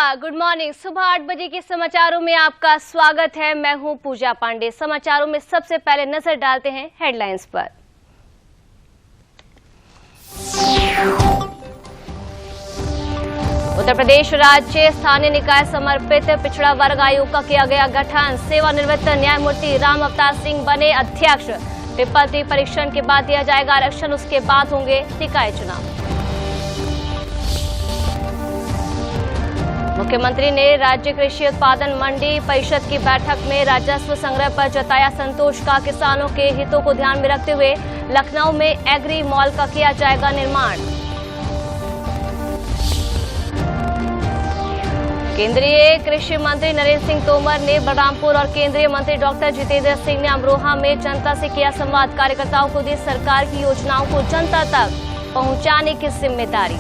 नमस्कार, good morning. सुबह 8 बजे के समाचारों में आपका स्वागत है। मैं हूं पूजा पांडे। समाचारों में सबसे पहले नजर डालते हैं हेडलाइंस पर। उत्तर प्रदेश राज्य स्थानीय निकाय समर्पित पिछड़ा वर्ग आयोग का किया गया गठन। सेवानिवृत्त न्यायमूर्ति राम अवतार सिंह बने अध्यक्ष। ट्रिपल 3 परीक्षण के बाद दिया जाएगा आरक्षण, उसके बाद होंगे निकाय चुनाव। मुख्यमंत्री ने राज्य कृषि उत्पादन मंडी परिषद की बैठक में राजस्व संग्रह पर जताया संतोष का। किसानों के हितों को ध्यान में रखते हुए लखनऊ में एग्री मॉल का किया जाएगा निर्माण। केंद्रीय कृषि मंत्री नरेंद्र सिंह तोमर ने बलरामपुर और केंद्रीय मंत्री डॉक्टर जितेंद्र सिंह ने अमरोहा में जनता से किया संवाद। कार्यकर्ताओं को दी सरकार की योजनाओं को जनता तक पहुंचाने की जिम्मेदारी।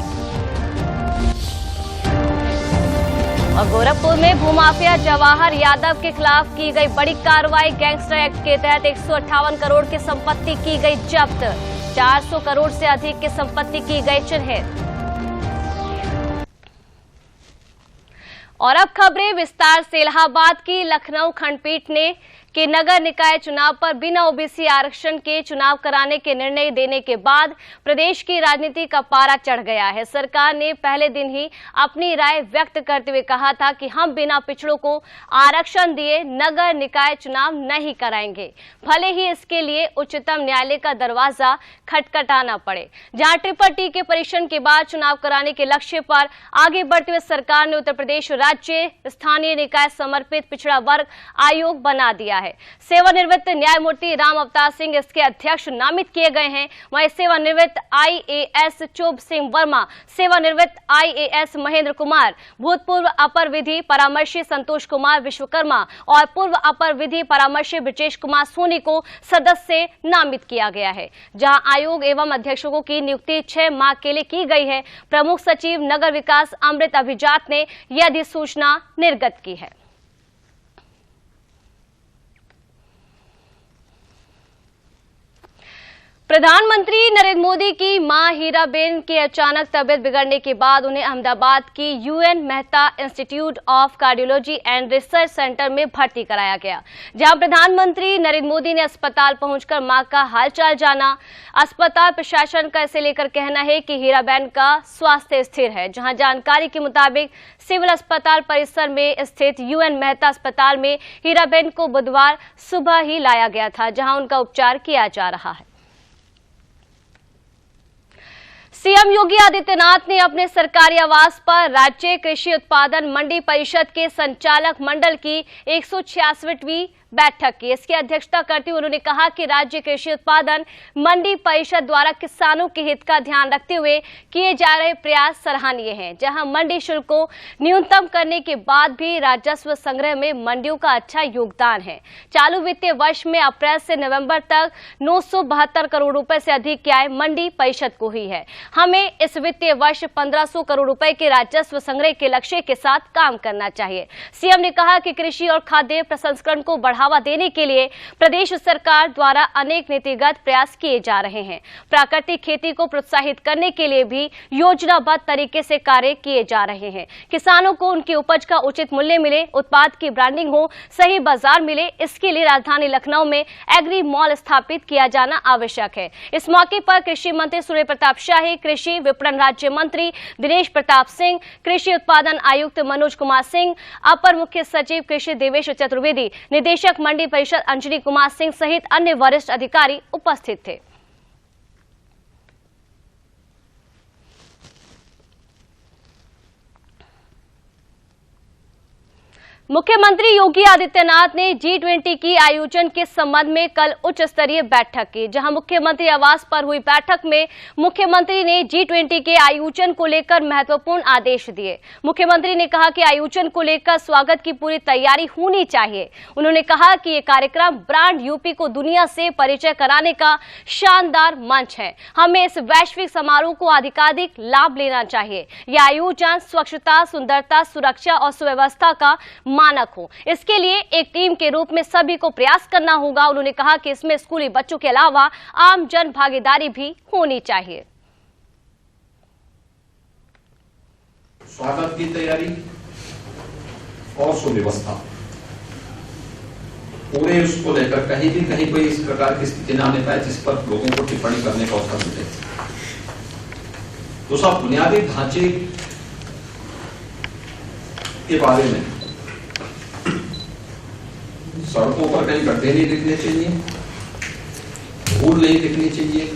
और गोरखपुर में भूमाफिया जवाहर यादव के खिलाफ की गई बड़ी कार्रवाई। गैंगस्टर एक्ट के तहत 158 करोड़ की संपत्ति की गई जब्त। 400 करोड़ से अधिक की संपत्ति की गई चिन्हित। और अब खबरें विस्तार से। इलाहाबाद की लखनऊ खंडपीठ ने कि नगर निकाय चुनाव पर बिना ओबीसी आरक्षण के चुनाव कराने के निर्णय देने के बाद प्रदेश की राजनीति का पारा चढ़ गया है। सरकार ने पहले दिन ही अपनी राय व्यक्त करते हुए कहा था कि हम बिना पिछड़ों को आरक्षण दिए नगर निकाय चुनाव नहीं कराएंगे, भले ही इसके लिए उच्चतम न्यायालय का दरवाजा खटखटाना पड़े। जहां ट्रिपल टी के परीक्षण के बाद चुनाव कराने के लक्ष्य पर आगे बढ़ते हुए सरकार ने उत्तर प्रदेश राज्य स्थानीय निकाय समर्पित पिछड़ा वर्ग आयोग बना दिया है। सेवानिवृत्त न्यायमूर्ति राम अवतार सिंह इसके अध्यक्ष नामित किए गए हैं। वहीं सेवानिवृत्त आईएएस चोब सिंह वर्मा, सेवानिवृत्त आईएएस महेंद्र कुमार, भूतपूर्व अपर विधि परामर्शी संतोष कुमार विश्वकर्मा और पूर्व अपर विधि परामर्शी ब्रजेश कुमार सोनी को सदस्य नामित किया गया है। जहां आयोग एवं अध्यक्षों की नियुक्ति 6 माह के लिए की गई है। प्रमुख सचिव नगर विकास अमृत अभिजात ने यह अधिसूचना निर्गत की है। प्रधानमंत्री नरेंद्र मोदी की मां हीराबेन की अचानक तबियत बिगड़ने के बाद उन्हें अहमदाबाद की UN Mehta institute of cardiology and research centre में भर्ती कराया गया, जहां प्रधानमंत्री नरेंद्र मोदी ने अस्पताल पहुंचकर मां का हालचाल जाना। अस्पताल प्रशासन का इसे लेकर कहना है कि हीराबेन का स्वास्थ्य स्थिर है। जहां जानकारी के मुताबिक सिविल अस्पताल परिसर में स्थित यूएन मेहता अस्पताल में हीराबेन को बुधवार सुबह ही लाया गया था, जहां उनका उपचार किया जा रहा है। सीएम योगी आदित्यनाथ ने अपने सरकारी आवास पर राज्य कृषि उत्पादन मंडी परिषद के संचालक मंडल की 166वीं बैठक की। इसकी अध्यक्षता करते हुए उन्होंने कहा कि राज्य कृषि उत्पादन मंडी परिषद द्वारा किसानों के हित का ध्यान रखते हुए किए जा रहे प्रयास सराहनीय हैं। जहां मंडी शुल्क को न्यूनतम करने के बाद भी राजस्व संग्रह में मंडियों का अच्छा योगदान है। चालू वित्तीय वर्ष में अप्रैल से नवंबर तक 972 करोड़ रुपए से अधिक की आय मंडी परिषद को हुई है। हमें इस वित्तीय वर्ष 1500 करोड़ रुपए के राजस्व संग्रह के लक्ष्य के साथ काम करना चाहिए। सीएम ने कहा कि कृषि और खाद्य प्रसंस्करण को बढ़ावा देने के लिए प्रदेश सरकार द्वारा अनेक नीतिगत प्रयास किए जा रहे हैं। प्राकृतिक खेती को प्रोत्साहित करने के लिए भी योजनाबद्ध तरीके से कार्य किए जा रहे हैं। किसानों को उनकी उपज का उचित मूल्य मिले, उत्पाद की ब्रांडिंग हो, सही बाजार मिले, इसके लिए राजधानी लखनऊ में एग्री मॉल स्थापित किया जाना आवश्यक है। इस मौके पर कृषि मंत्री सूर्य प्रताप शाही, कृषि विपणन राज्य मंत्री दिनेश प्रताप सिंह, कृषि उत्पादन आयुक्त मनोज कुमार सिंह, अपर मुख्य सचिव कृषि देवेश चतुर्वेदी, निदेशक मंडी परिषद अंजनी कुमार सिंह सहित अन्य वरिष्ठ अधिकारी उपस्थित थे। मुख्यमंत्री योगी आदित्यनाथ ने G20 की आयोजन के संबंध में कल उच्च स्तरीय बैठक की। जहां मुख्यमंत्री आवास पर हुई बैठक में मुख्यमंत्री ने G20 के आयोजन को लेकर महत्वपूर्ण आदेश दिए। मुख्यमंत्री ने कहा कि आयोजन को लेकर स्वागत की पूरी तैयारी होनी चाहिए। उन्होंने कहा कि ये कार्यक्रम ब्रांड यूपी को दुनिया से परिचय कराने का शानदार मंच है। हमें इस वैश्विक समारोह को अधिकाधिक लाभ लेना चाहिए। यह आयोजन स्वच्छता, सुंदरता, सुरक्षा और सुव्यवस्था का मानक हो। इसके लिए एक टीम के रूप में सभी को प्रयास करना होगा। उन्होंने कहा कि इसमें स्कूली बच्चों के अलावा आम जन भागीदारी भी होनी चाहिए। स्वागत की तैयारी और सुव्यवस्था, पूरे उसको लेकर कहीं भी कहीं कोई इस प्रकार की स्थिति न आने पाए जिस पर लोगों को टिप्पणी करने का अवसर मिले। तो सब बुनियादी ढांचे के बारे में सड़कों पर कहीं गड्ढे नहीं दिखने चाहिए, धूल नहीं दिखनी चाहिए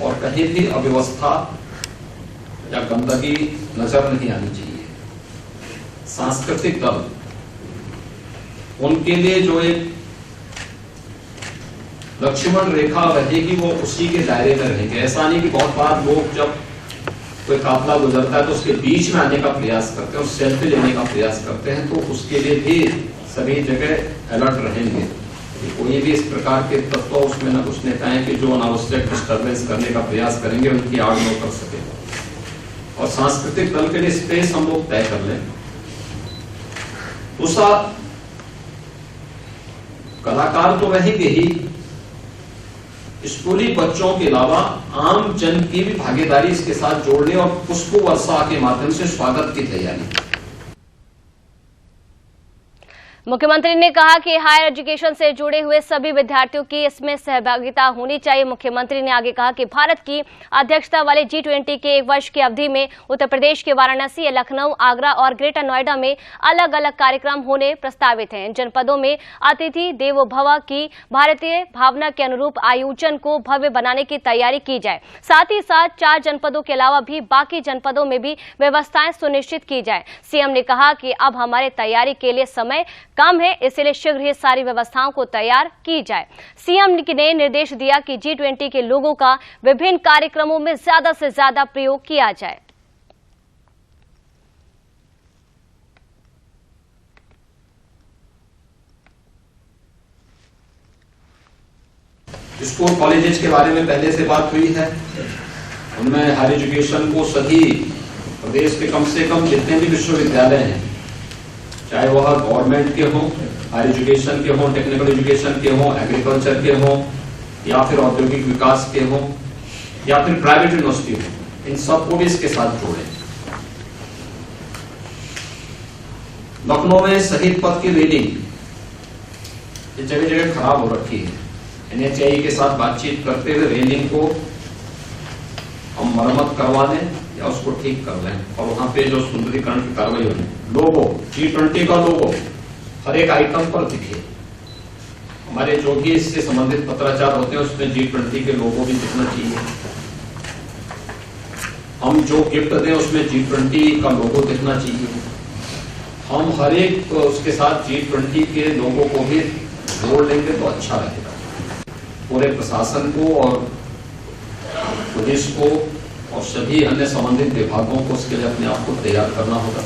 और कहीं भी अव्यवस्था या गंदगी नजर नहीं आनी चाहिए। सांस्कृतिक दल, उनके लिए जो एक लक्ष्मण रेखा रहेगी वो उसी के दायरे में रहेंगे। ऐसा नहीं कि बहुत बार लोग जब कोई काफिला गुजरता है तो उसके बीच में आने का प्रयास करते हैं और सेल्फी लेने का प्रयास करते हैं, तो उसके लिए भी सभी जगह अलर्ट रहेंगे कि कोई भी इस प्रकार के तत्व उसमें न घुसने पाए कि जो अनावश्यक डिस्टर्बेंस करने का प्रयास करेंगे उनकी आड़ न कर सके। और सांस्कृतिक दल के लिए स्पेस हम लोग तय कर लें। दूसरा, कलाकार तो रहेंगे ही, स्कूली बच्चों के अलावा आम जन की भी भागीदारी इसके साथ जोड़ने और पुष्प वर्षा के माध्यम से स्वागत की तैयारी। मुख्यमंत्री ने कहा कि हायर एजुकेशन से जुड़े हुए सभी विद्यार्थियों की इसमें सहभागिता होनी चाहिए। मुख्यमंत्री ने आगे कहा कि भारत की अध्यक्षता वाले G20 के 1 वर्ष की अवधि में उत्तर प्रदेश के वाराणसी, लखनऊ, आगरा और ग्रेटर नोएडा में अलग अलग कार्यक्रम होने प्रस्तावित हैं। जनपदों में अतिथि देवो भव की भारतीय भावना के अनुरूप आयोजन को भव्य बनाने की तैयारी की जाए। साथ ही साथ 4 जनपदों के अलावा भी बाकी जनपदों में भी व्यवस्थाएं सुनिश्चित की जाए। सीएम ने कहा कि अब हमारे तैयारी के लिए समय कम है, इसलिए शीघ्र ही सारी व्यवस्थाओं को तैयार की जाए। सीएम ने निर्देश दिया कि G20 के लोगों का विभिन्न कार्यक्रमों में ज्यादा से ज्यादा प्रयोग किया जाए। स्कूल कॉलेजेस के बारे में पहले से बात हुई है। उनमें हायर एजुकेशन को सभी प्रदेश के कम से कम जितने भी विश्वविद्यालय हैं, चाहे वह गवर्नमेंट के हों, हायर एजुकेशन के हों, टेक्निकल एजुकेशन के हों, एग्रीकल्चर के हों या फिर औद्योगिक विकास के हों या फिर प्राइवेट यूनिवर्सिटी हो, इन सबको भी इसके साथ जोड़ें। लखनऊ में शहीद पथ की रेलिंग ये जगह जगह खराब हो रखी है। NHAI के साथ बातचीत करते हुए रेलिंग को हम मरम्मत करवा दें या उसको ठीक कर लें और वहां पे जो सुंदरीकरण की कार्रवाई होनी, लोगो G20 का लोगो हर एक आइटम पर दिखे। हमारे जो भी इससे संबंधित पत्राचार होते हैं उसमें G20 के लोगो भी दिखना चाहिए। हम जो गिफ्ट दें उसमें G20 का लोगो दिखना चाहिए। हम हर एक उसके साथ G20 के लोगों को भी जोड़ लेंगे तो अच्छा रहेगा। पूरे प्रशासन को और पुलिस को और सभी अन्य संबंधित विभागों को उसके लिए अपने आप को तैयार करना होगा।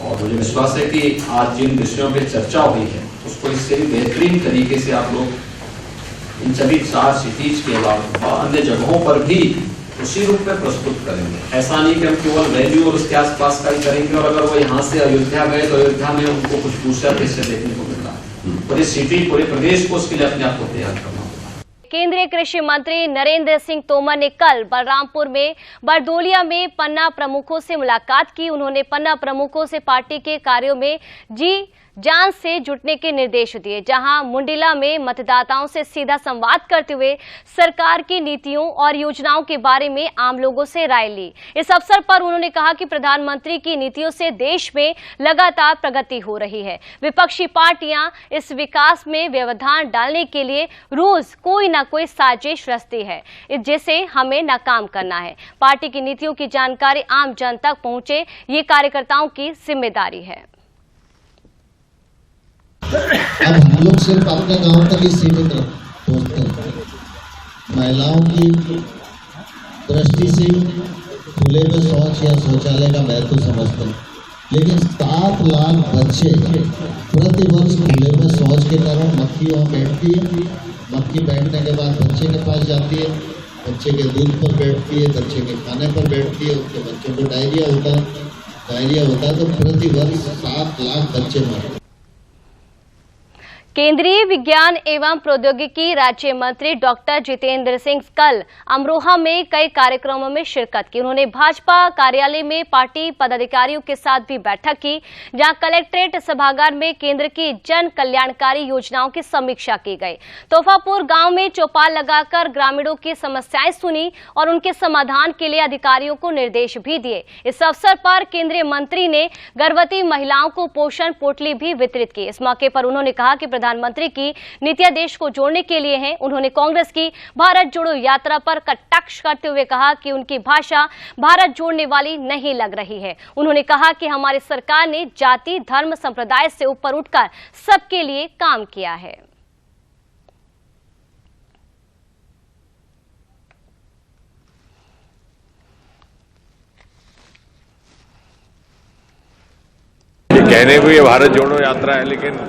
और मुझे विश्वास है कि आज जिन विषयों पे चर्चा हुई है उसको इससे भी बेहतरीन तरीके से आप लोग इन सभी 4 सिटीज के अलावा अन्य जगहों पर भी उसी रूप में प्रस्तुत करेंगे। ऐसा नहीं कि हम केवल वैल्यू और उसके आसपास का ही करेंगे और अगर वो यहाँ से अयोध्या गए तो अयोध्या में उनको कुछ दूसरा दृश्य देखने को मिल रहा है। पूरी सिटी, पूरे प्रदेश को उसके लिए अपने आप को तैयार करना। केंद्रीय कृषि मंत्री नरेंद्र सिंह तोमर ने कल बलरामपुर में बरदोलिया में पन्ना प्रमुखों से मुलाकात की। उन्होंने पन्ना प्रमुखों से पार्टी के कार्यों में जी जान से जुटने के निर्देश दिए। जहां मुंडिला में मतदाताओं से सीधा संवाद करते हुए सरकार की नीतियों और योजनाओं के बारे में आम लोगों से राय ली। इस अवसर पर उन्होंने कहा कि प्रधानमंत्री की नीतियों से देश में लगातार प्रगति हो रही है। विपक्षी पार्टियां इस विकास में व्यवधान डालने के लिए रोज कोई न कोई साजिश रचती है, जिसे हमें नाकाम करना है। पार्टी की नीतियों की जानकारी आम जन तक पहुंचे, ये कार्यकर्ताओं की जिम्मेदारी है। अब हम लोग सिर्फ अपने गांव तक ही सीमित सोचते हैं। महिलाओं की दृष्टि से खुले में शौच या शौचालय का महत्व समझते हैं, लेकिन 7 लाख बच्चे प्रतिवर्ष खुले में शौच के कारण मक्खी वहाँ बैठती है। मक्खी बैठने के बाद बच्चे के पास जाती है, बच्चे के दूध पर बैठती है, बच्चे के खाने पर बैठती है, उसके बच्चों को डायरिया होता है तो प्रतिवर्ष 7 लाख बच्चे मरते हैं। केंद्रीय विज्ञान एवं प्रौद्योगिकी राज्य मंत्री डॉक्टर जितेंद्र सिंह कल अमरोहा में कई कार्यक्रमों में शिरकत की। उन्होंने भाजपा कार्यालय में पार्टी पदाधिकारियों के साथ भी बैठक की, जहां कलेक्ट्रेट सभागार में केंद्र की जन कल्याणकारी योजनाओं की समीक्षा की गई। तोहफापुर गांव में चौपाल लगाकर ग्रामीणों की समस्याएं सुनी और उनके समाधान के लिए अधिकारियों को निर्देश भी दिए। इस अवसर पर केंद्रीय मंत्री ने गर्भवती महिलाओं को पोषण पोटली भी वितरित की। इस मौके पर उन्होंने कहा कि प्रधानमंत्री की नीतियां देश को जोड़ने के लिए हैं। उन्होंने कांग्रेस की भारत जोड़ो यात्रा पर कटाक्ष करते हुए कहा कि उनकी भाषा भारत जोड़ने वाली नहीं लग रही है। उन्होंने कहा कि हमारी सरकार ने जाति, धर्म, संप्रदाय से ऊपर उठकर सबके लिए काम किया है। कहने को ये भारत जोड़ो यात्रा है, लेकिन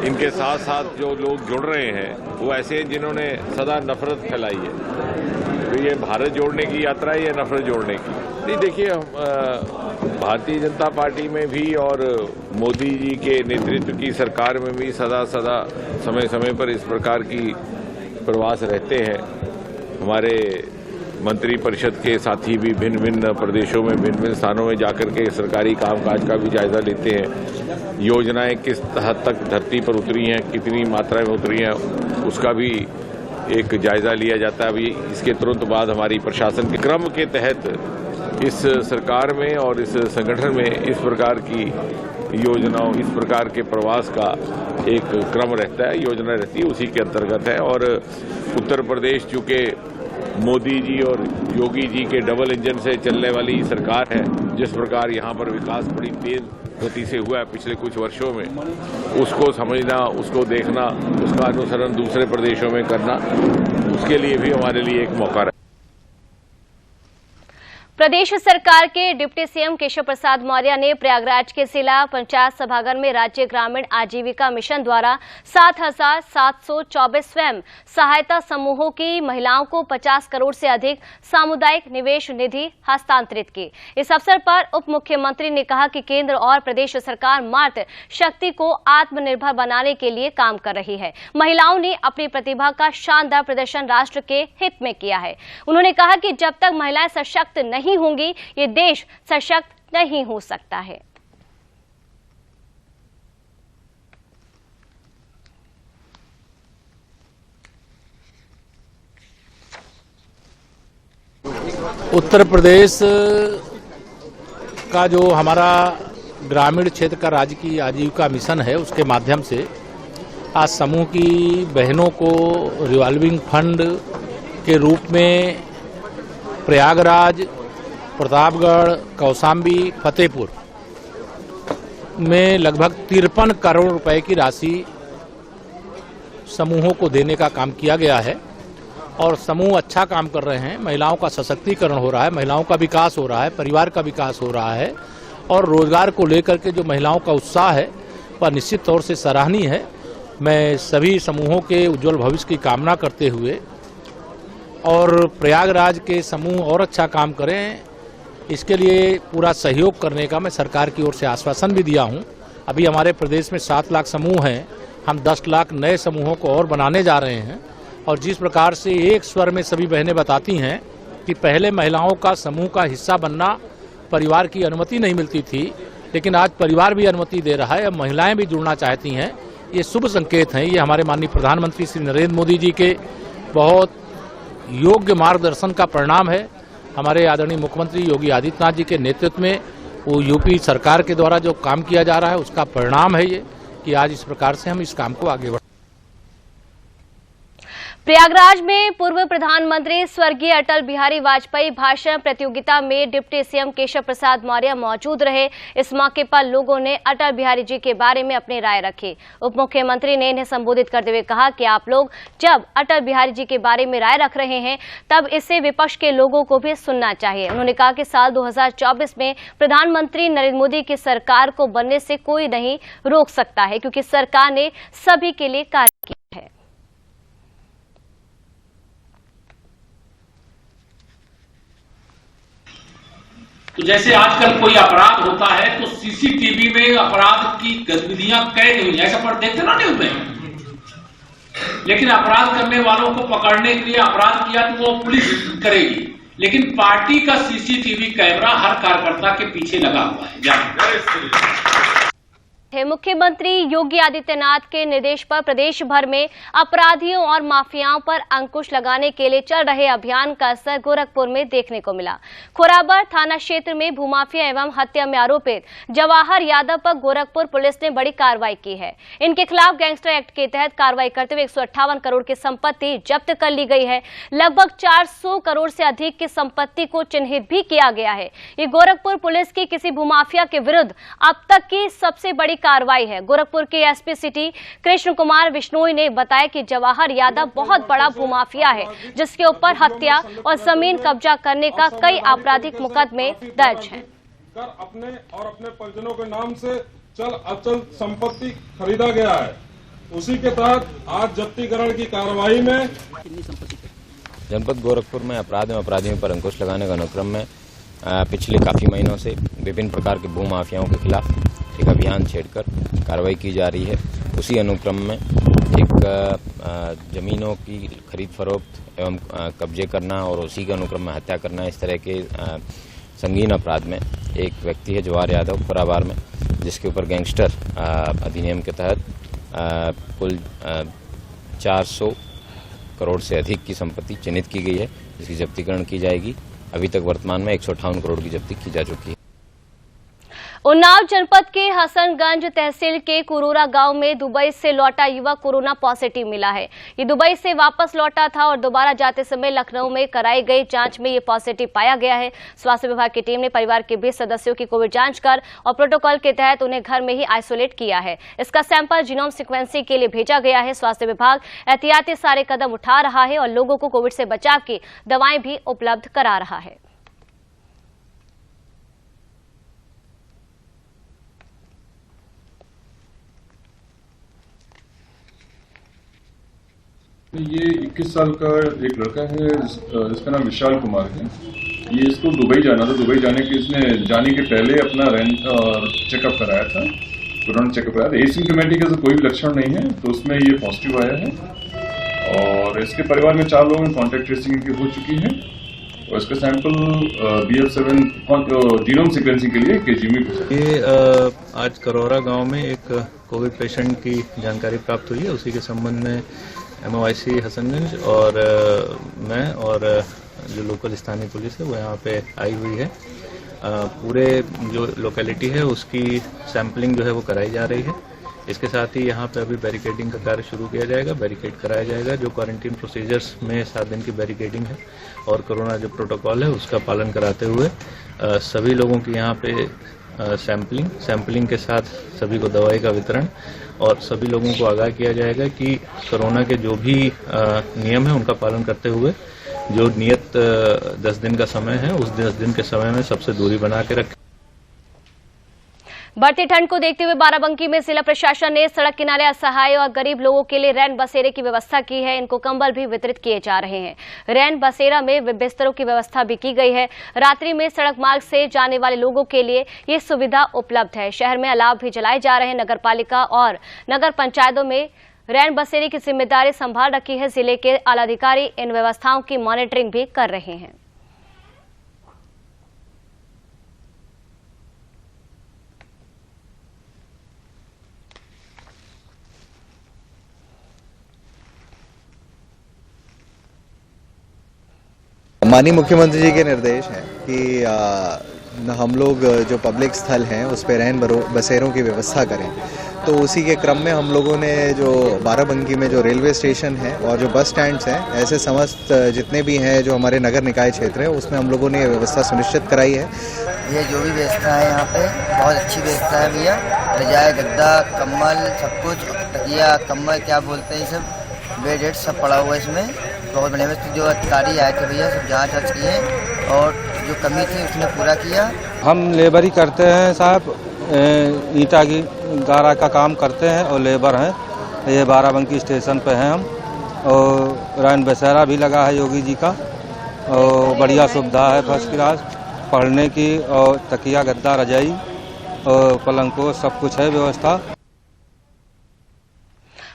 इनके साथ साथ जो लोग जुड़ रहे हैं वो ऐसे हैं जिन्होंने सदा नफरत फैलाई है। तो ये भारत जोड़ने की यात्रा है या नफरत जोड़ने की? नहीं, देखिए, भारतीय जनता पार्टी में भी और मोदी जी के नेतृत्व की सरकार में भी सदा समय समय पर इस प्रकार की प्रवास रहते हैं। हमारे मंत्री परिषद के साथी भी भिन्न भिन्न प्रदेशों में, भिन्न भिन्न स्थानों में जाकर के सरकारी कामकाज का भी जायजा लेते हैं। योजनाएं किस हद तक धरती पर उतरी हैं, कितनी मात्रा में उतरी हैं, उसका भी एक जायजा लिया जाता है। अभी इसके तुरंत बाद हमारी प्रशासन के क्रम के तहत इस सरकार में और इस संगठन में इस प्रकार की योजनाओं, इस प्रकार के प्रवास का एक क्रम रहता है, योजना रहती है, उसी के अंतर्गत है। और उत्तर प्रदेश चूंकि मोदी जी और योगी जी के डबल इंजन से चलने वाली सरकार है, जिस प्रकार यहाँ पर विकास बड़ी तेज गति से हुआ है पिछले कुछ वर्षों में, उसको समझना, उसको देखना, उसका अनुसरण दूसरे प्रदेशों में करना, उसके लिए भी हमारे लिए एक मौका है। प्रदेश सरकार के डिप्टी सीएम केशव प्रसाद मौर्य ने प्रयागराज के जिला पंचायत सभागार में राज्य ग्रामीण आजीविका मिशन द्वारा 7,724 स्वयं सहायता समूहों की महिलाओं को 50 करोड़ से अधिक सामुदायिक निवेश निधि हस्तांतरित की। इस अवसर पर उप मुख्यमंत्री ने कहा कि केंद्र और प्रदेश सरकार मातृ शक्ति को आत्मनिर्भर बनाने के लिए काम कर रही है। महिलाओं ने अपनी प्रतिभा का शानदार प्रदर्शन राष्ट्र के हित में किया है। उन्होंने कहा कि जब तक महिलाएं सशक्त नहीं होंगी, ये देश सशक्त नहीं हो सकता है। उत्तर प्रदेश का जो हमारा ग्रामीण क्षेत्र का राज्य की आजीविका मिशन है, उसके माध्यम से आज समूह की बहनों को रिवॉल्विंग फंड के रूप में प्रयागराज, प्रतापगढ़, कौशाम्बी, फतेहपुर में लगभग 53 करोड़ रुपए की राशि समूहों को देने का काम किया गया है। और समूह अच्छा काम कर रहे हैं, महिलाओं का सशक्तिकरण हो रहा है, महिलाओं का विकास हो रहा है, परिवार का विकास हो रहा है और रोजगार को लेकर के जो महिलाओं का उत्साह है वह निश्चित तौर से सराहनीय है। मैं सभी समूहों के उज्जवल भविष्य की कामना करते हुए और प्रयागराज के समूह और अच्छा काम करें, इसके लिए पूरा सहयोग करने का मैं सरकार की ओर से आश्वासन भी दिया हूं। अभी हमारे प्रदेश में 7 लाख समूह हैं, हम 10 लाख नए समूहों को और बनाने जा रहे हैं। और जिस प्रकार से एक स्वर में सभी बहनें बताती हैं कि पहले महिलाओं का समूह का हिस्सा बनना परिवार की अनुमति नहीं मिलती थी, लेकिन आज परिवार भी अनुमति दे रहा है, अब महिलाएं भी जुड़ना चाहती हैं। ये शुभ संकेत हैं। ये हमारे माननीय प्रधानमंत्री श्री नरेंद्र मोदी जी के बहुत योग्य मार्गदर्शन का परिणाम है। हमारे आदरणीय मुख्यमंत्री योगी आदित्यनाथ जी के नेतृत्व में वो यूपी सरकार के द्वारा जो काम किया जा रहा है, उसका परिणाम है ये कि आज इस प्रकार से हम इस काम को आगे बढ़। प्रयागराज में पूर्व प्रधानमंत्री स्वर्गीय अटल बिहारी वाजपेयी भाषण प्रतियोगिता में डिप्टी सीएम केशव प्रसाद मौर्य मौजूद रहे। इस मौके पर लोगों ने अटल बिहारी जी के बारे में अपनी राय रखी। उप मुख्यमंत्री ने इन्हें संबोधित करते हुए कहा कि आप लोग जब अटल बिहारी जी के बारे में राय रख रहे हैं, तब इससे विपक्ष के लोगों को भी सुनना चाहिए। उन्होंने कहा कि साल 2024 में प्रधानमंत्री नरेंद्र मोदी की सरकार को बनने से कोई नहीं रोक सकता है, क्योंकि सरकार ने सभी के लिए कार्य किया है। तो जैसे आजकल कोई अपराध होता है तो सीसीटीवी में अपराध की गतिविधियां कैद हुई, ऐसा पर देखते ना न्यूज़ में, लेकिन अपराध करने वालों को पकड़ने के लिए अपराध किया तो वो पुलिस करेगी, लेकिन पार्टी का सीसीटीवी कैमरा हर कार्यकर्ता के पीछे लगा हुआ है। मुख्यमंत्री योगी आदित्यनाथ के निर्देश पर प्रदेश भर में अपराधियों और माफियाओं पर अंकुश लगाने के लिए चल रहे अभियान का असर गोरखपुर में देखने को मिला। खोराबर थाना क्षेत्र में भूमाफिया एवं हत्या में आरोपित जवाहर यादव पर गोरखपुर पुलिस ने बड़ी कार्रवाई की है। इनके खिलाफ गैंगस्टर एक्ट के तहत कार्रवाई करते हुए 158 करोड़ की संपत्ति जब्त कर ली गई है। लगभग 400 करोड़ से अधिक की संपत्ति को चिन्हित भी किया गया है। ये गोरखपुर पुलिस की किसी भूमाफिया के विरुद्ध अब तक की सबसे बड़ी कार्रवाई है। गोरखपुर के एसपी सिटी कृष्ण कुमार बिश्नोई ने बताया कि जवाहर यादव बहुत बड़ा भूमाफिया है, जिसके ऊपर हत्या और जमीन कब्जा करने का कई आपराधिक मुकदमे दर्ज हैं। अपने और अपने परिजनों के नाम से चल अचल संपत्ति खरीदा गया है। उसी के तहत आज जब्तीकरण की कार्रवाई में जनपद गोरखपुर में अपराध एवं अपराधियों पर अंकुश लगाने के अनुक्रम में पिछले काफी महीनों से विभिन्न प्रकार के भू माफियाओं के खिलाफ एक अभियान छेड़कर कार्रवाई की जा रही है। उसी अनुक्रम में एक जमीनों की खरीद फरोख्त एवं कब्जे करना और उसी के अनुक्रम में हत्या करना, इस तरह के संगीन अपराध में एक व्यक्ति है जवाहर यादव खोराबार में, जिसके ऊपर गैंगस्टर अधिनियम के तहत कुल 400 करोड़ से अधिक की संपत्ति चिन्हित की गई है, जिसकी जब्तीकरण की जाएगी। अभी तक वर्तमान में 158 करोड़ की जब्ती की जा चुकी है। उन्नाव जनपद के हसनगंज तहसील के कुरूरा गांव में दुबई से लौटा युवक कोरोना पॉजिटिव मिला है। ये दुबई से वापस लौटा था और दोबारा जाते समय लखनऊ में कराई गई जांच में ये पॉजिटिव पाया गया है। स्वास्थ्य विभाग की टीम ने परिवार के 20 सदस्यों की कोविड जांच कर और प्रोटोकॉल के तहत उन्हें घर में ही आइसोलेट किया है। इसका सैंपल जीनोम सिक्वेंसिंग के लिए भेजा गया है। स्वास्थ्य विभाग एहतियाती सारे कदम उठा रहा है और लोगों को कोविड से बचाव की दवाएं भी उपलब्ध करा रहा है। ये 21 साल का एक लड़का है जिसका नाम विशाल कुमार है। ये इसको दुबई जाना था। दुबई इसने जाने के पहले अपना चेकअप कराया था, कोरोना चेकअप कराया था। एसिम्प्टोमेटिक ऐसा कोई भी लक्षण नहीं है, तो उसमें ये पॉजिटिव आया है। और इसके परिवार में 4 लोगों में कॉन्टैक्ट ट्रेसिंग हो चुकी है और इसका सैंपल BF7 जीनोम सीक्वेंसिंग के लिए KG में ये आज करोरा गांव में एक कोविड पेशेंट की जानकारी प्राप्त हुई है। उसी के संबंध में MOIC हसनगंज और मैं और जो लोकल स्थानीय पुलिस है वो यहाँ पे आई हुई है। पूरे जो लोकेलिटी है उसकी सैंपलिंग जो है वो कराई जा रही है। इसके साथ ही यहाँ पे अभी बैरिकेडिंग का कार्य शुरू किया जाएगा, बैरिकेड कराया जाएगा। जो क्वारंटीन प्रोसीजर्स में 7 दिन की बैरिकेडिंग है और कोरोना जो प्रोटोकॉल है उसका पालन कराते हुए सभी लोगों की यहाँ पे सैंपलिंग के साथ सभी को दवाई का वितरण और सभी लोगों को आगाह किया जाएगा कि कोरोना के जो भी नियम है उनका पालन करते हुए जो नियत 10 दिन का समय है उस 10 दिन के समय में सबसे दूरी बना के रखें। बढ़ती ठंड को देखते हुए बाराबंकी में जिला प्रशासन ने सड़क किनारे असहाय और गरीब लोगों के लिए रैन बसेरे की व्यवस्था की है। इनको कंबल भी वितरित किए जा रहे हैं। रैन बसेरा में बिस्तरों की व्यवस्था भी की गई है। रात्रि में सड़क मार्ग से जाने वाले लोगों के लिए ये सुविधा उपलब्ध है। शहर में अलाव भी जलाए जा रहे हैं। नगर पालिका और नगर पंचायतों में रैन बसेरे की जिम्मेदारी संभाल रखी है। जिले के आलाधिकारी इन व्यवस्थाओं की मॉनिटरिंग भी कर रहे हैं। माननीय मुख्यमंत्री जी के निर्देश हैं कि हम लोग जो पब्लिक स्थल हैं उस पर रैन बसेरों की व्यवस्था करें। तो उसी के क्रम में हम लोगों ने जो बाराबंकी में जो रेलवे स्टेशन है और जो बस स्टैंड्स हैं, ऐसे समस्त जितने भी हैं जो हमारे नगर निकाय क्षेत्र है उसमें हम लोगों ने ये व्यवस्था सुनिश्चित कराई है। ये जो भी व्यवस्था है यहाँ पे बहुत अच्छी व्यवस्था है भैया। रजाई, गद्दा, कम्बल, सब कुछ, तकिया, कम्बल क्या बोलते हैं, सब बेड सब पड़ा हुआ है इसमें। बहुत बढ़िया व्यवस्था। जो अधिकारी आए थे भैया सब जाँच किए और जो कमी थी उसने पूरा किया। हम लेबर ही करते हैं साहब, ईंटा की गारा का काम करते हैं और लेबर हैं। ये बाराबंकी स्टेशन पे हैं हम और रैन बसेरा भी लगा है योगी जी का और बढ़िया सुविधा है, फर्स्ट क्लास पढ़ने की और तकिया, गद्दा, रजाई और पलंग को सब कुछ है व्यवस्था।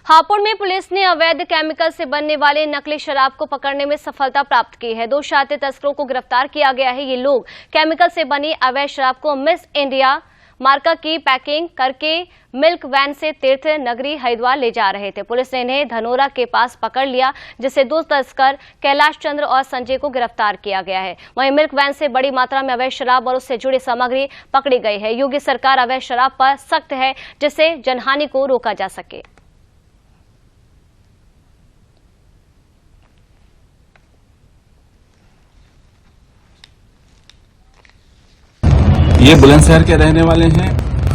हापुड़ में पुलिस ने अवैध केमिकल से बनने वाले नकली शराब को पकड़ने में सफलता प्राप्त की है। 2 शातिर तस्करों को गिरफ्तार किया गया है। ये लोग केमिकल से बनी अवैध शराब को मिस इंडिया मार्का की पैकिंग करके मिल्क वैन से तीर्थ नगरी हरिद्वार ले जा रहे थे। पुलिस ने इन्हें धनोरा के पास पकड़ लिया, जिससे 2 तस्कर कैलाश चंद्र और संजय को गिरफ्तार किया गया है। वहीं मिल्क वैन से बड़ी मात्रा में अवैध शराब और उससे जुड़ी सामग्री पकड़ी गई है। योगी सरकार अवैध शराब पर सख्त है, जिससे जनहानि को रोका जा सके। ये बुलंदशहर के रहने वाले हैं।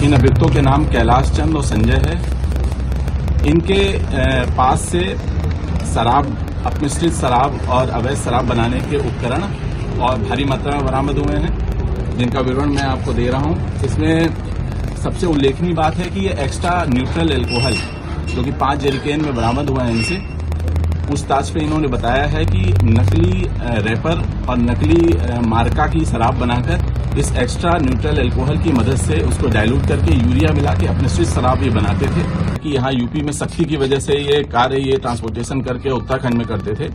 इन अभियुक्तों के नाम कैलाश चंद और संजय है। इनके पास से शराब, अपमिश्रित शराब और अवैध शराब बनाने के उपकरण और भारी मात्रा में बरामद हुए हैं, जिनका विवरण मैं आपको दे रहा हूं। इसमें सबसे उल्लेखनीय बात है कि ये एक्स्ट्रा न्यूट्रल एल्कोहल जो कि 5 जेरिकेन में बरामद हुआ है इनसे। पूछताछ पे इन्होंने बताया है कि नकली रैपर और नकली मार्का की शराब बनाकर इस एक्स्ट्रा न्यूट्रल एल्कोहल की मदद से उसको डाइल्यूट करके यूरिया मिला के अपमिश्रित शराब ये बनाते थे। कि यहाँ यूपी में सख्ती की वजह से ये कार्य ये ट्रांसपोर्टेशन करके उत्तराखंड में करते थे।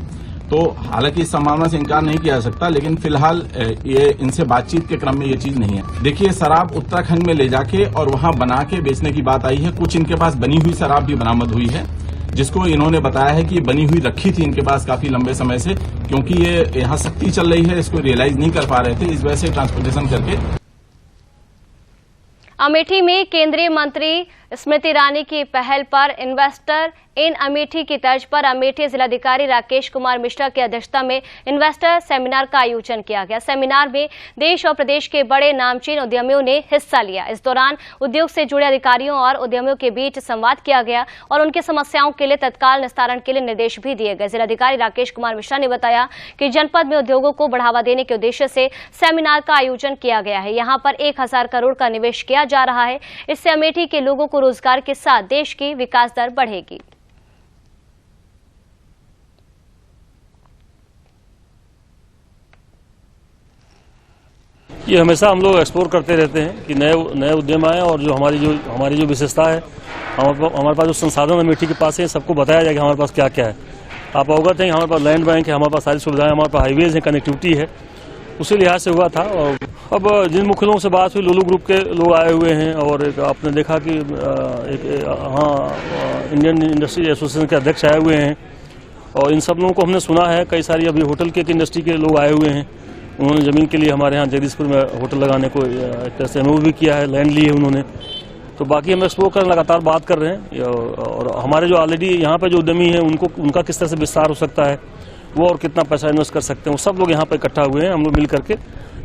तो हालांकि इस संभावना से इनकार नहीं किया जा सकता, लेकिन फिलहाल ये इनसे बातचीत के क्रम में ये चीज नहीं है। देखिए, शराब उत्तराखंड में ले जाके और वहां बना के बेचने की बात आई है। कुछ इनके पास बनी हुई शराब भी बरामद हुई है, जिसको इन्होंने बताया है कि ये बनी हुई रखी थी इनके पास काफी लंबे समय से, क्योंकि ये यहाँ सख्ती चल रही है, इसको रियलाइज नहीं कर पा रहे थे, इस वजह से ट्रांसपोर्टेशन करके। अमेठी में केंद्रीय मंत्री स्मृति ईरानी की पहल पर इन्वेस्टर इन अमेठी की तर्ज पर अमेठी जिलाधिकारी राकेश कुमार मिश्रा की अध्यक्षता में इन्वेस्टर सेमिनार का आयोजन किया गया। सेमिनार में देश और प्रदेश के बड़े नामचीन उद्यमियों ने हिस्सा लिया। इस दौरान उद्योग से जुड़े अधिकारियों और उद्यमियों के बीच संवाद किया गया और उनकी समस्याओं के लिए तत्काल निस्तारण के लिए निर्देश भी दिए गए। जिलाधिकारी राकेश कुमार मिश्रा ने बताया कि जनपद में उद्योगों को बढ़ावा देने के उद्देश्य से सेमिनार का आयोजन किया गया है। यहाँ पर 1000 करोड़ का निवेश किया जा रहा है। इससे अमेठी के लोगों को रोजगार के साथ देश की विकास दर बढ़ेगी। ये हमेशा हम लोग एक्सप्लोर करते रहते हैं कि नए उद्यम आए और जो हमारी जो विशेषता है, हमारे पास जो संसाधन अमेठी के पास है, सबको बताया जाए कि हमारे पास क्या क्या है। आप अवगत हैं कि हमारे पास लैंड बैंक है, हमारे पास सारी सुविधाएं, हमारे पास हाईवेज है, कनेक्टिविटी है। उसी लिहाज से हुआ था। और अब जिन मुख्य लोगों से बात हुई, लुलू ग्रुप के लोग आए हुए हैं और आपने देखा कि इंडियन इंडस्ट्री एसोसिएशन के अध्यक्ष आए हुए हैं और इन सब लोगों को हमने सुना है। कई सारी अभी होटल के इंडस्ट्री के लोग आए हुए हैं। उन्होंने जमीन के लिए हमारे यहाँ जगदीशपुर में होटल लगाने को एक तरह से अनुभव भी किया है, लैंड ली है उन्होंने। तो बाकी हम एक्सप्लोर कर लगातार बात कर रहे हैं और हमारे जो ऑलरेडी यहाँ पे जो उद्यमी है उनका किस तरह से विस्तार हो सकता है, वो और कितना पैसा इन्वेस्ट कर सकते हैं, वो सब लोग यहाँ पे इकट्ठा हुए हैं। हम लोग मिल करके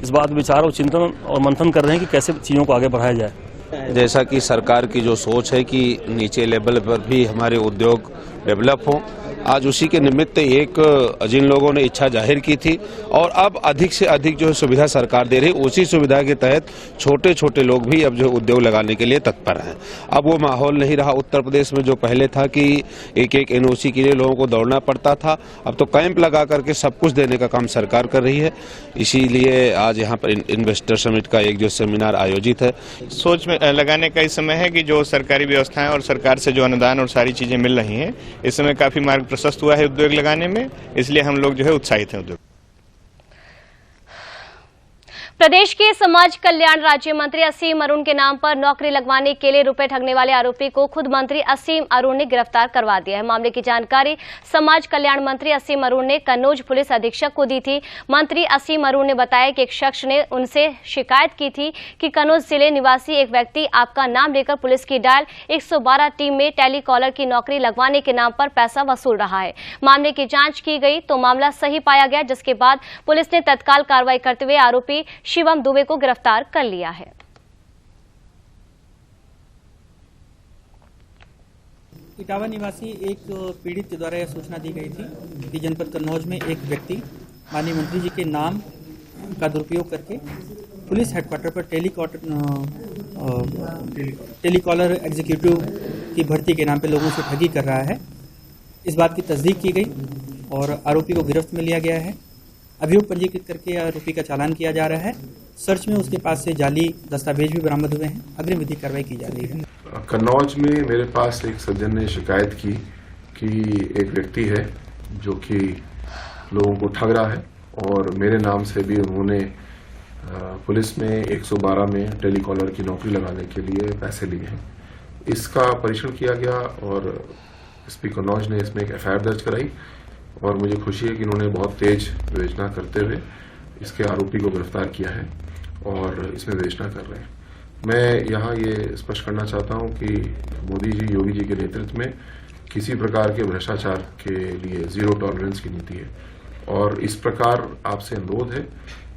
इस बात विचार और चिंतन और मंथन कर रहे हैं कि कैसे चीजों को आगे बढ़ाया जाए। जैसा कि सरकार की जो सोच है कि नीचे लेवल पर भी हमारे उद्योग डेवलप हों, आज उसी के निमित्त जिन लोगों ने इच्छा जाहिर की थी और अब अधिक से अधिक जो सुविधा सरकार दे रही, उसी सुविधा के तहत छोटे छोटे लोग भी अब जो उद्योग लगाने के लिए तत्पर हैं। अब वो माहौल नहीं रहा उत्तर प्रदेश में जो पहले था कि एक एनओसी के लिए लोगों को दौड़ना पड़ता था। अब तो कैंप लगा करके सब कुछ देने का काम सरकार कर रही है। इसीलिए आज यहाँ पर इन्वेस्टर समिट का एक जो सेमिनार आयोजित है। सोच में लगाने का इस समय है कि जो सरकारी व्यवस्थाएं और सरकार से जो अनुदान और सारी चीजें मिल रही हैं, इस समय काफी मार्ग प्रशस्त हुआ है उद्योग लगाने में, इसलिए हम लोग जो है उत्साहित हैं उद्योग। प्रदेश के समाज कल्याण राज्य मंत्री असीम अरुण के नाम पर नौकरी लगवाने के लिए रुपए ठगने वाले आरोपी को खुद मंत्री असीम अरुण ने गिरफ्तार करवा दिया है। मामले की जानकारी समाज कल्याण मंत्री असीम अरुण ने कन्नौज पुलिस अधीक्षक को दी थी। मंत्री असीम अरुण ने बताया कि एक शख्स ने उनसे शिकायत की थी कि कन्नौज जिले निवासी एक व्यक्ति आपका नाम लेकर पुलिस की डायल 112 टीम में टेलीकॉलर की नौकरी लगवाने के नाम पर पैसा वसूल रहा है। मामले की जांच की गई तो मामला सही पाया गया, जिसके बाद पुलिस ने तत्काल कार्रवाई करते हुए आरोपी शिवम दुबे को गिरफ्तार कर लिया है। इटावा निवासी एक पीड़ित के द्वारा यह सूचना दी गई थी कि जनपद कन्नौज में एक व्यक्ति माननीय मंत्री जी के नाम का दुरुपयोग करके पुलिस हेडक्वार्टर पर टेलीकॉलर एग्जीक्यूटिव की भर्ती के नाम पर लोगों से ठगी कर रहा है। इस बात की तस्दीक की गई और आरोपी को गिरफ्त में लिया गया है। अभियोग पंजीकृत करके आरोपी का चालान किया जा रहा है। सर्च में उसके पास से जाली दस्तावेज भी बरामद हुए हैं। अग्रिम विधिक कार्रवाई की जा रही है। कन्नौज में मेरे पास एक सज्जन ने शिकायत की कि एक व्यक्ति है जो कि लोगों को ठग रहा है और मेरे नाम से भी उन्होंने पुलिस में 112 में टेलीकॉलर की नौकरी लगाने के लिए पैसे लिए हैं। इसका परीक्षण किया गया और एसपी कन्नौज ने इसमें एक एफआईआर दर्ज कराई और मुझे खुशी है कि इन्होंने बहुत तेज विवेचना करते हुए इसके आरोपी को गिरफ्तार किया है और इसमें विवेचना कर रहे हैं। मैं यहाँ ये स्पष्ट करना चाहता हूँ कि मोदी जी, योगी जी के नेतृत्व में किसी प्रकार के भ्रष्टाचार के लिए जीरो टॉलरेंस की नीति है और इस प्रकार आपसे अनुरोध है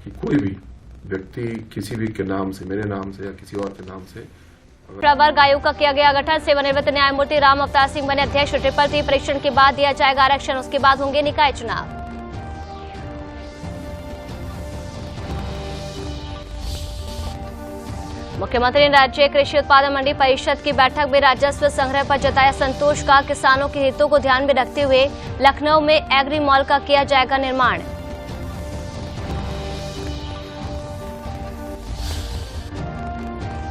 कि कोई भी व्यक्ति किसी भी के नाम से, मेरे नाम से या किसी और के नाम से प्रवर्ग आयोग का किया गया गठन। सेवानिवृत्त न्यायमूर्ति राम अवतार सिंह बने अध्यक्ष। ट्रिपल परीक्षण के बाद दिया जाएगा आरक्षण, उसके बाद होंगे निकाय चुनाव। मुख्यमंत्री ने राज्य कृषि उत्पादन मंडी परिषद की बैठक में राजस्व संग्रह पर जताया संतोष का। किसानों के हितों को ध्यान में रखते हुए लखनऊ में एग्री मॉल का किया जाएगा निर्माण।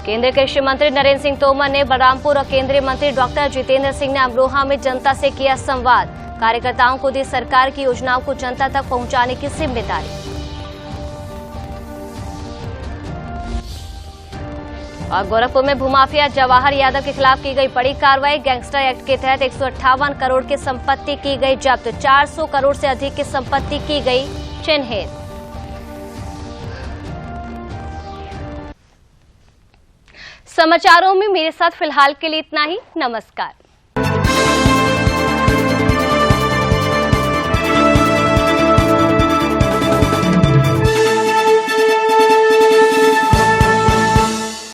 केंद्रीय कृषि मंत्री नरेंद्र सिंह तोमर ने बलरामपुर और केंद्रीय मंत्री डॉक्टर जितेंद्र सिंह ने अमरोहा में जनता से किया संवाद। कार्यकर्ताओं को दी सरकार की योजनाओं को जनता तक पहुंचाने की जिम्मेदारी। और गोरखपुर में भूमाफिया जवाहर यादव के खिलाफ की गई बड़ी कार्रवाई। गैंगस्टर एक्ट के तहत 158 करोड़ की संपत्ति की गई जब्त। 400 करोड़ से अधिक की संपत्ति की गई चिन्हित। समाचारों में मेरे साथ फिलहाल के लिए इतना ही। नमस्कार।